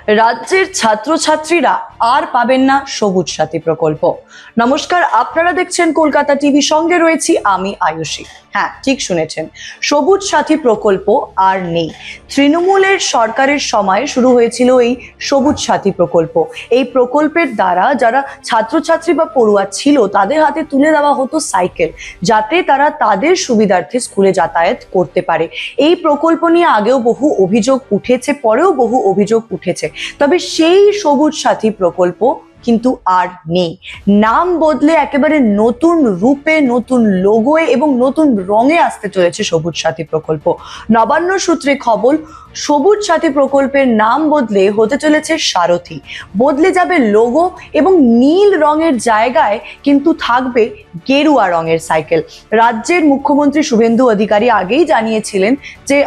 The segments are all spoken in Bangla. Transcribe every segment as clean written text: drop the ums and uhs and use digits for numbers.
রাজ্যের ছাত্রছাত্রীরা আর পাবেন না সবুজ সাথী প্রকল্প। নমস্কার, আপনারা দেখছেন কলকাতা টিভি, সঙ্গে রয়েছি আমি আয়ুষী। হ্যাঁ, ঠিক শুনেছেন, সবুজ সাথী প্রকল্প আর নেই। তৃণমূলের সরকারের সময় শুরু হয়েছিল এই সবুজ সাথী প্রকল্প। এই প্রকল্পের দ্বারা যারা ছাত্রছাত্রী বা পড়ুয়া ছিল তাদের হাতে তুলে দেওয়া হতো সাইকেল, যাতে তারা তাদের সুবিধার্থে স্কুলে যাতায়াত করতে পারে। এই প্রকল্প নিয়ে আগেও বহু অভিযোগ উঠেছে, পরেও বহু অভিযোগ উঠেছে, তবে সেই সবুজ সাথী প্রকল্প কিন্তু আর নেই। নাম বদলে একেবারে নতুন রূপে, নতুন লোগোয় এবং নতুন রঙে আসতে চলেছে সবুজ সাথী প্রকল্প। নবান্ন সূত্রে খবর, সবুজ সাথী প্রকল্পের নাম বদলে হতে চলেছে সারথী। বদলে যাবে লোগো এবং নীল রঙের জায়গায় কিন্তু থাকবে গেরুয়া রঙের সাইকেল। রাজ্যের মুখ্যমন্ত্রী শুভেন্দু অধিকারী আগেই জানিয়েছিলেন যে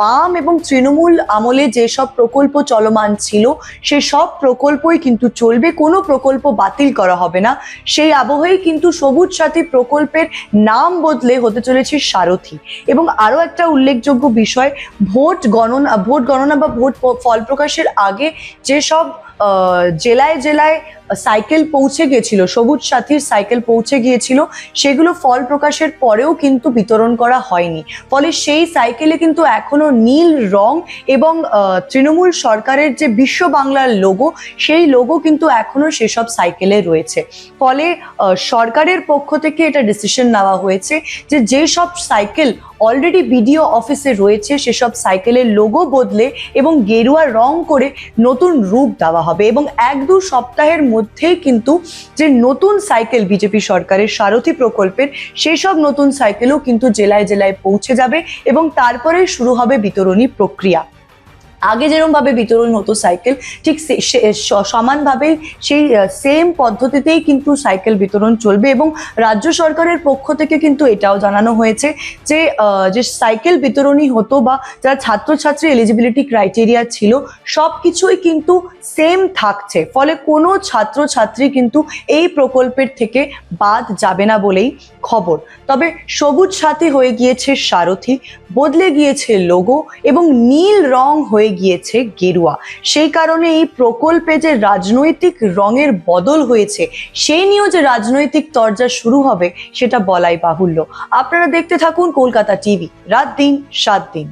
বাম এবং তৃণমূল আমলে যেসব প্রকল্প চলমান ছিল সে সব প্রকল্পই কিন্তু চলবে, কোনো প্রকল্প বাতিল করা হবে না। সেই আবহেই কিন্তু সবুজ সাথী প্রকল্পের নাম বদলে হতে চলেছে সারথী। এবং আরো একটা উল্লেখযোগ্য বিষয়, ভোট গণনা বা ভোট ফল প্রকাশের আগে যেসব জেলায় জেলায় সাইকেল পৌঁছে গিয়েছিল, সবুজ সাথীর সাইকেল পৌঁছে গিয়েছিল, সেগুলো ফল প্রকাশের পরেও কিন্তু বিতরণ করা হয়নি। ফলে সেই সাইকেলে কিন্তু এখনো নীল রং এবং তৃণমূল সরকারের যে বিশ্ব বাংলার লোগো, সেই লোগো কিন্তু এখনো সেসব সাইকেলে রয়েছে। ফলে সরকারের পক্ষ থেকে এটা ডিসিশন নেওয়া হয়েছে যে যেসব সাইকেল অলরেডি বিডিও অফিসে রয়েছে সেসব সাইকেলের লোগো বদলে এবং গেরুয়া রং করে নতুন রূপ দেওয়া হবে। এবং 1-2 সপ্তাহের মধ্যেই কিন্তু যে নতুন সাইকেল বিজেপি সরকারের সারথী প্রকল্পের, সেই সব নতুন সাইকেলও কিন্তু জেলায় জেলায় পৌঁছে যাবে এবং তারপরে শুরু হবে বিতরণী প্রক্রিয়া। আগে যেরকম ভাবে বিতরণ হতো সাইকেল, ঠিক সমানভাবেই সেই সেম পদ্ধতিতেই কিন্তু সাইকেল বিতরণ চলবে। এবং রাজ্য সরকারের পক্ষ থেকে কিন্তু এটাও জানানো হয়েছে যে যে সাইকেল বিতরণী হতো বা যারা ছাত্রছাত্রী এলিজিবিলিটি ক্রাইটেরিয়া ছিল সব কিছুই কিন্তু সেম থাকছে। ফলে কোনো ছাত্রছাত্রী কিন্তু এই প্রকল্পের থেকে বাদ যাবে না বলেই খবর। তবে সবুজ সাথী হয়ে গিয়েছে সারথী, বদলে গিয়েছে লোগো এবং নীল রং হয়ে গিয়েছে গেরুয়া। সেই কারণে এই প্রকল্পে যে রাজনৈতিক রঙের বদল হয়েছে, সেই নিয়েও যে রাজনৈতিক তরজা শুরু হবে সেটা বলাই বাহুল্য। আপনারা দেখতে থাকুন কলকাতা টিভি, রাত দিন 7 দিন।